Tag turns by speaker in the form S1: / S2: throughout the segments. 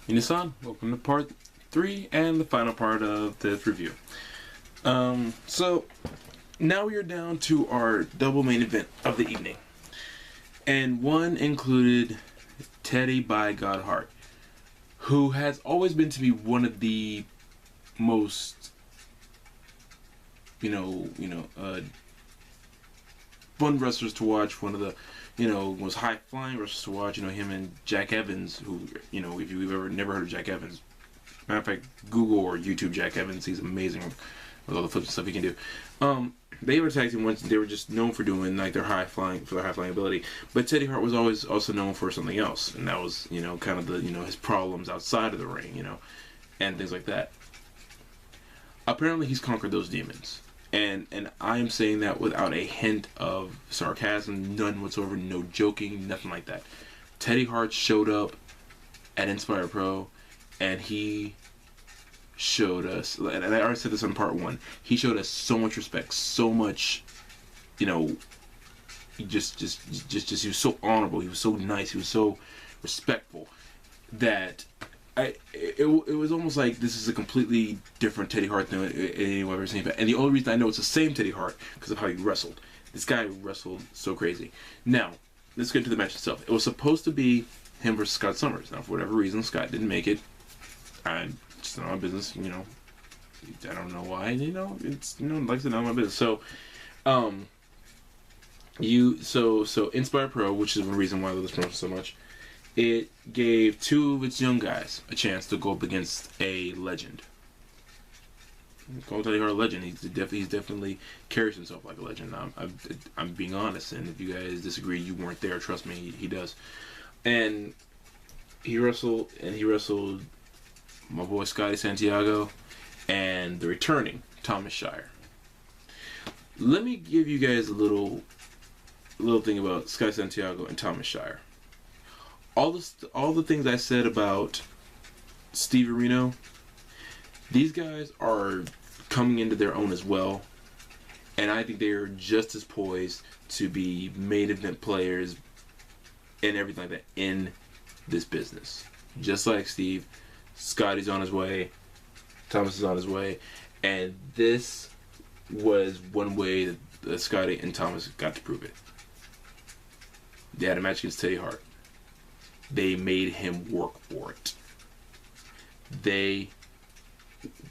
S1: Minasan, welcome to part 3 and the final part of this review. So now we are down to our double main event of the evening. And one included Teddy by God Hart, who has always been to be one of the most, fun wrestlers to watch, one of the, most high-flying wrestlers to watch. Him and Jack Evans, who, if you've ever never heard of Jack Evans, matter of fact, Google or YouTube Jack Evans. He's amazing with all the flips and stuff he can do. They were tag team once. They were just known for doing like their high flying ability. But Teddy Hart was always also known for something else, and that was kind of the his problems outside of the ring, and things like that. Apparently, he's conquered those demons. And I am saying that without a hint of sarcasm, none whatsoever, no joking, nothing like that. Teddy Hart showed up at Inspire Pro, and he showed us, and I already said this on part 1, he showed us so much respect, so much, he just he was so honorable, he was so nice, he was so respectful, that it was almost like this is a completely different Teddy Hart than anyone I've ever seen. And the only reason I know it's the same Teddy Hart because of how he wrestled. This guy wrestled so crazy. Now, let's get to the match itself. It was supposed to be him versus Scott Summers. Now, for whatever reason, Scott didn't make it. It's not my business, I don't know why, it's, like I said, not my business. So, so Inspire Pro, which is one reason why I love this promotion so much, it gave 2 of its young guys a chance to go up against a legend. Call Teddy Hart a legend. He's definitely carries himself like a legend. I'm being honest, and if you guys disagree, you weren't there. Trust me, he does. And he wrestled my boy Scotty Santiago and the returning Thomas Shire. Let me give you guys a little thing about Scotty Santiago and Thomas Shire. All the things I said about Steve Reno, these guys are coming into their own as well, and I think they are just as poised to be main event players and everything like that in this business. Just like Steve, Scotty's on his way, Thomas is on his way, and this was one way that Scotty and Thomas got to prove it. They had a match against Teddy Hart. They made him work for it. They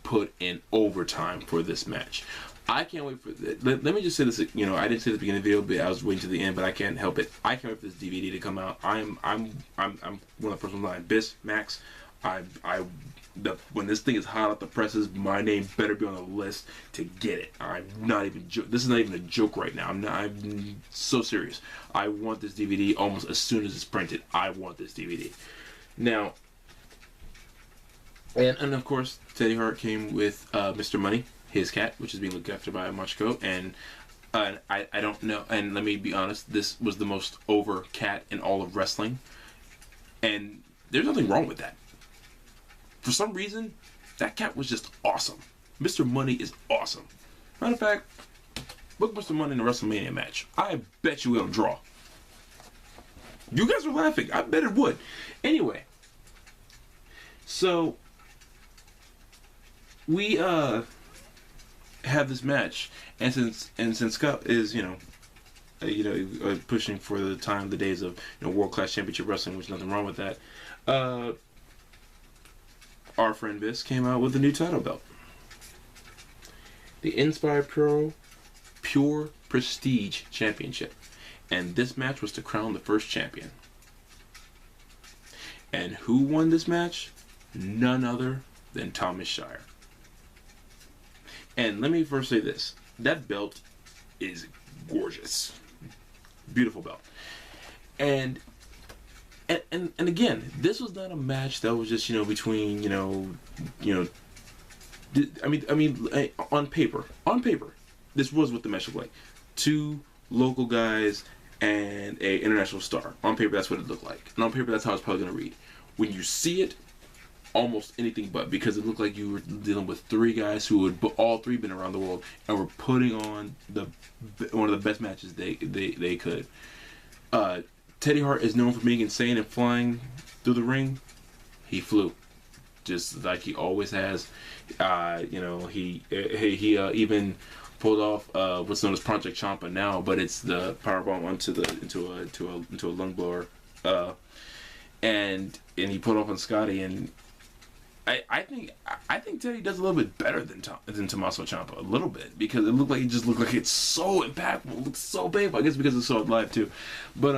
S1: put in overtime for this match. I can't wait for let me just say this. I didn't say this at the beginning of the video, but I was waiting to the end. But I can't help it. I can't wait for this DVD to come out. I'm one of the first ones line. Biss, Max. When this thing is hot off the presses, my name better be on the list to get it. I'm not even. This is not even a joke right now. I'm so serious. I want this DVD almost as soon as it's printed. I want this DVD. Now, and of course, Teddy Hart came with Mr. Money, his cat, which is being looked after by Machiko, and I don't know. And let me be honest, this was the most over cat in all of wrestling, and there's nothing wrong with that. For some reason, that cat was just awesome. Mr. Money is awesome. Matter of fact, book Mr. Money in a WrestleMania match. I bet you it'll draw. You guys are laughing. I bet it would. Anyway, so we have this match, and since Scott is pushing for the days of world class championship wrestling, which is nothing wrong with that. Our friend Biss came out with a new title belt. The Inspire Pro Pure Prestige Championship. And this match was to crown the first champion. And who won this match? None other than Thomas Shire. And let me first say this. That belt is gorgeous. Beautiful belt. And again, this was not a match that was just between on paper, this was what the match looked like. 2 local guys and a international star. On paper, that's what it looked like, and on paper, that's how it's probably gonna read. When you see it, almost anything but, because it looked like you were dealing with 3 guys who had all 3 been around the world and were putting on one of the best matches they could. Teddy Hart is known for being insane and flying through the ring. He flew. just like he always has. You know, he even pulled off what's known as Project Champa now, but it's the powerbomb into a lung blower, and he pulled off on Scotty, and I think Teddy does a little bit better than Tommaso Ciampa, a little bit, because it looked like it's so impactful, it looks so painful. I guess because it's so live too, but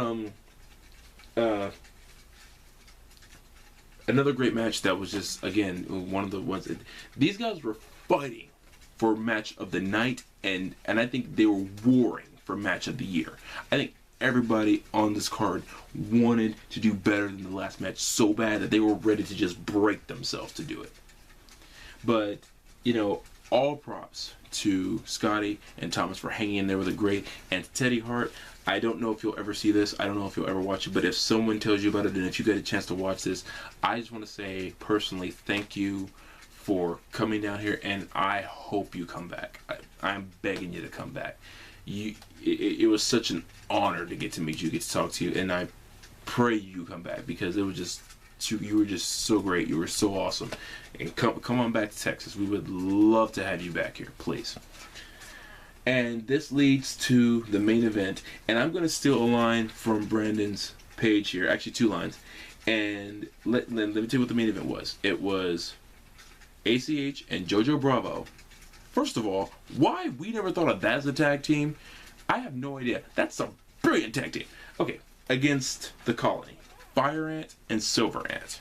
S1: another great match that was just, again, one of the ones that these guys were fighting for match of the night, and I think they were warring for match of the year. I think everybody on this card wanted to do better than the last match so bad that they were ready to just break themselves to do it. But, you know, all props to Scotty and Thomas for hanging in there with a great, and Teddy Hart. I don't know if you'll ever see this. I don't know if you'll ever watch it. But if someone tells you about it, and if you get a chance to watch this, I just want to say personally thank you for coming down here, and I hope you come back. I'm begging you to come back. It was such an honor to get to meet you, get to talk to you, and I pray you come back, because it was just, you were just so great. You were so awesome. And come on back to Texas. We would love to have you back here, please. And this leads to the main event, and I'm going to steal a line from Brandon's page here, actually 2 lines, and let me tell you what the main event was. It was ACH and Jojo Bravo. First of all, why we never thought of that as a tag team, I have no idea. That's a brilliant tag team. Okay, against the Colony, Fire Ant and Silver Ant.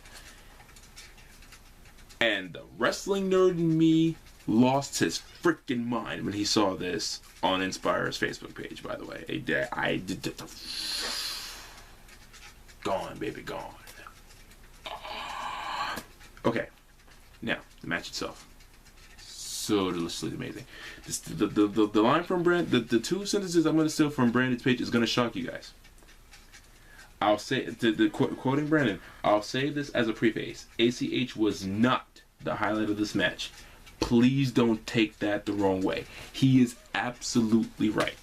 S1: And the wrestling nerd in me lost his freaking mind when he saw this on Inspire's Facebook page, by the way. I did gone, baby, gone. Okay, now, the match itself. So deliciously amazing. The line from Brand, the 2 sentences I'm going to steal from Brandon's page is going to shock you guys. I'll say, quoting Brandon, I'll say this as a preface. ACH was not the highlight of this match. Please don't take that the wrong way. He is absolutely right.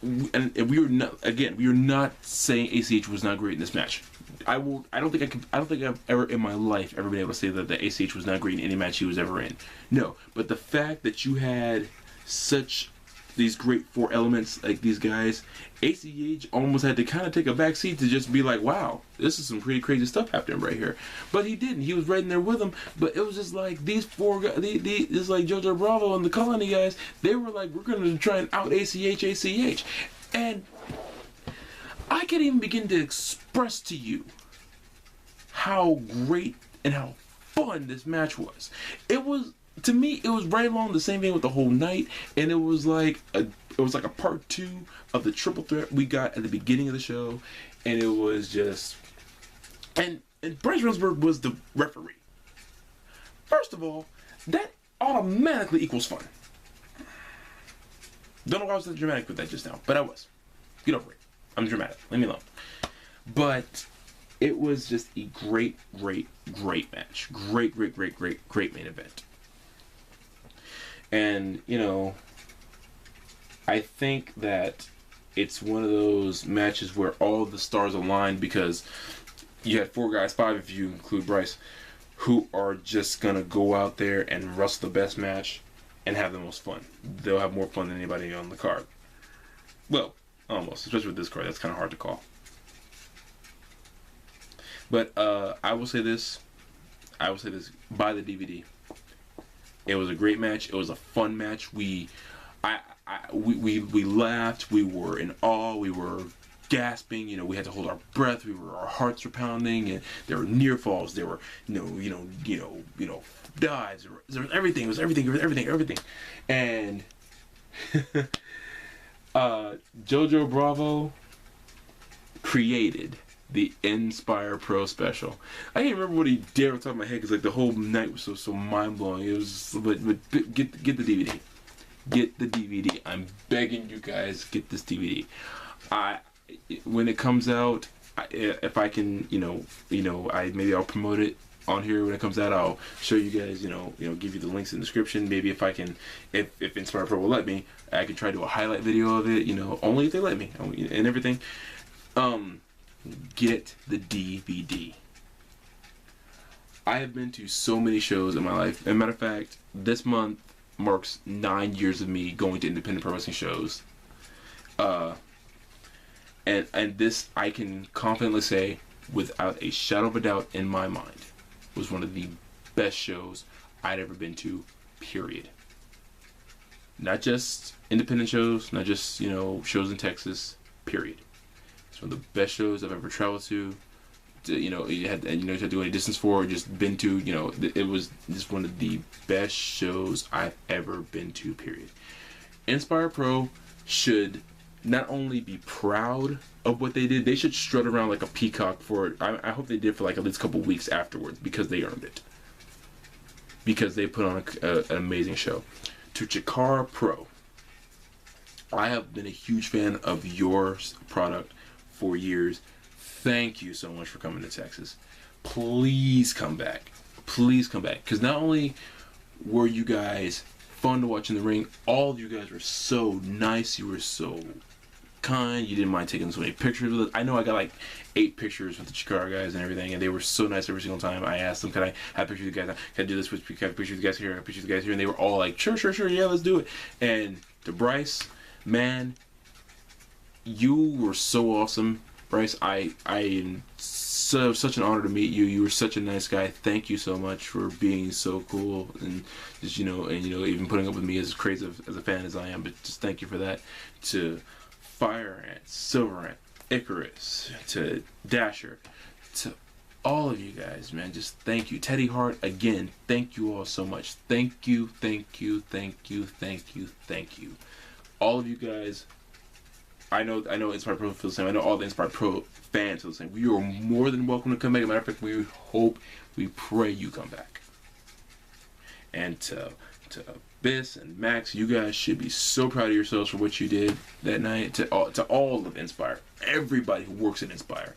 S1: And we are not saying ACH was not great in this match. I don't think I've ever in my life ever been able to say that the ACH was not great in any match he was ever in. No, but the fact that you had such these great 4 elements like these guys, ACH almost had to kind of take a back seat to just be like, wow, this is some pretty crazy stuff happening right here. But he didn't. He was right in there with them. But it was just like these 4 guys, this like Jojo Bravo and the Colony guys, they were like, we're going to try and out ACH. And I can't even begin to express to you how great and how fun this match was. It was, to me, it was right along the same vein with the whole night, and it was like a part 2 of the triple threat we got at the beginning of the show, and it was just, and Bryce Remsburg was the referee. First of all, that automatically equals fun. Don't know why I was so dramatic with that just now, but I was. Get over it. I'm dramatic. Leave me alone. But it was just a great match. Great main event. And, you know, I think that it's one of those matches where all the stars aligned, because you had 4 guys, 5 if you include Bryce, who are just going to go out there and wrestle the best match and have the most fun. They'll have more fun than anybody on the card. Well, almost, especially with this card. That's kind of hard to call. But I will say this. Buy the DVD. It was a great match. It was a fun match. We laughed. We were in awe. We were gasping. You know, we had to hold our breath. Our hearts were pounding, and there were near falls. There were dives. There was everything. It was everything. And Jojo Bravo created the Inspire Pro special. I can't remember what he did on top of my head, because like the whole night was so mind blowing. It was, but get the DVD. Get the DVD. I'm begging you guys, get this DVD. When it comes out, if I can, maybe I'll promote it on here when it comes out. I'll show you guys, give you the links in the description. Maybe if I can, if Inspire Pro will let me, I can try to do a highlight video of it. Only if they let me and everything. get the DVD. I have been to so many shows in my life. As a matter of fact, this month marks 9 years of me going to independent pro wrestling shows. And this, I can confidently say, without a shadow of a doubt in my mind, was one of the best shows I'd ever been to, period. Not just independent shows, not just, shows in Texas, period. It's one of the best shows I've ever traveled to. You had to do any distance for, or just been to. It was just one of the best shows I've ever been to, period. Inspire Pro should not only be proud of what they did, they should strut around like a peacock for it. I hope they did for like at least a couple weeks afterwards, because they earned it. Because they put on an amazing show. To Chikara Pro, I have been a huge fan of your product for years. Thank you so much for coming to Texas. Please come back. Please come back. Because not only were you guys fun to watch in the ring, all of you guys were so nice. You were so kind. You didn't mind taking so many pictures with us. I know I got like 8 pictures with the Chikara guys and everything, and they were so nice every single time. I asked them, can I have pictures of you guys? Can I do this with you guys? Pictures of you guys here? Have pictures of you guys here? And they were all like, sure, yeah, let's do it. And to Bryce, man, you were so awesome. Bryce, I am such an honor to meet you. You were such a nice guy. Thank you so much for being so cool, and just even putting up with me as crazy as a fan as I am. But just thank you for that. To Fire Ant, Silver Ant, Icarus, to Dasher, to all of you guys, man, just thank you. Teddy Hart, again, thank you all so much. Thank you. All of you guys. I know Inspire Pro feels the same. I know all the Inspire Pro fans feel the same. You are more than welcome to come back. As a matter of fact, we pray you come back. And to Biss and Max, you guys should be so proud of yourselves for what you did that night. To all of Inspire, everybody who works at Inspire,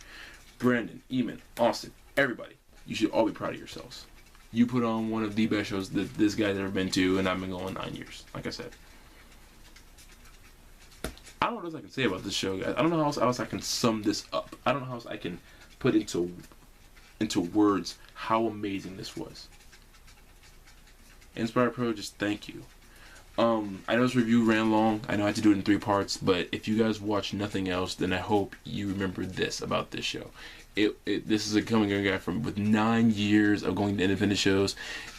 S1: Brandon, Eamon, Austin, everybody, you should all be proud of yourselves. You put on one of the best shows that this guy's ever been to, and I've been going 9 years, like I said. I don't know what else I can say about this show, guys. I don't know how else I can sum this up. I don't know how else I can put into words how amazing this was. Inspire Pro, just thank you. I know this review ran long. I know I had to do it in 3 parts, but if you guys watch nothing else, then I hope you remember this about this show. This is a coming guy with 9 years of going to independent shows,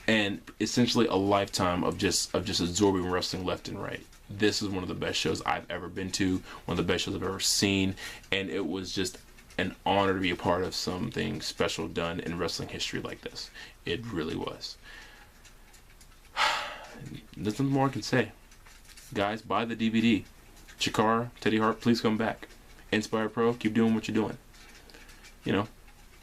S1: and essentially a lifetime of just absorbing wrestling left and right. This is one of the best shows I've ever been to, one of the best shows I've ever seen, and it was just an honor to be a part of something special done in wrestling history like this. It really was. There's nothing more I can say. Guys, buy the DVD. Chikara, Teddy Hart, please come back. Inspire Pro, keep doing what you're doing.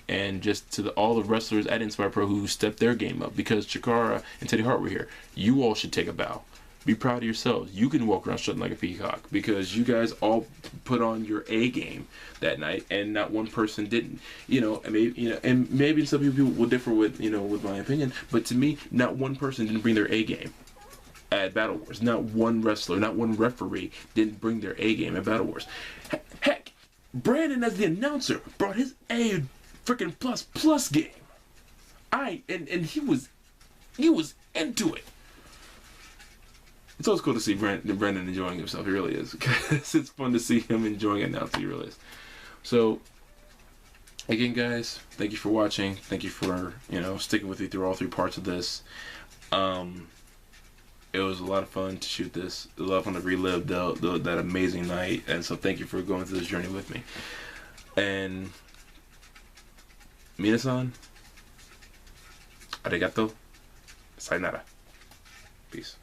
S1: And just to all the wrestlers at Inspire Pro who stepped their game up, because Chikara and Teddy Hart were here, you all should take a bow. Be proud of yourselves. You can walk around strutting like a peacock, because you guys all put on your A game that night, and not one person didn't. And maybe some people will differ with my opinion, but to me, not one person didn't bring their A game at BattleWars. Not one wrestler, not one referee didn't bring their A game at BattleWars. Heck, Brandon, as the announcer, brought his A freaking plus game. And he was into it. It's always cool to see Brandon enjoying himself. He really is. It's fun to see him enjoying it now. He really is. So, again, guys, thank you for watching. Thank you for sticking with me through all 3 parts of this. It was a lot of fun to shoot this. A lot of fun to relive that amazing night. And so, thank you for going through this journey with me. And minasan, arigato, sayonara. Peace.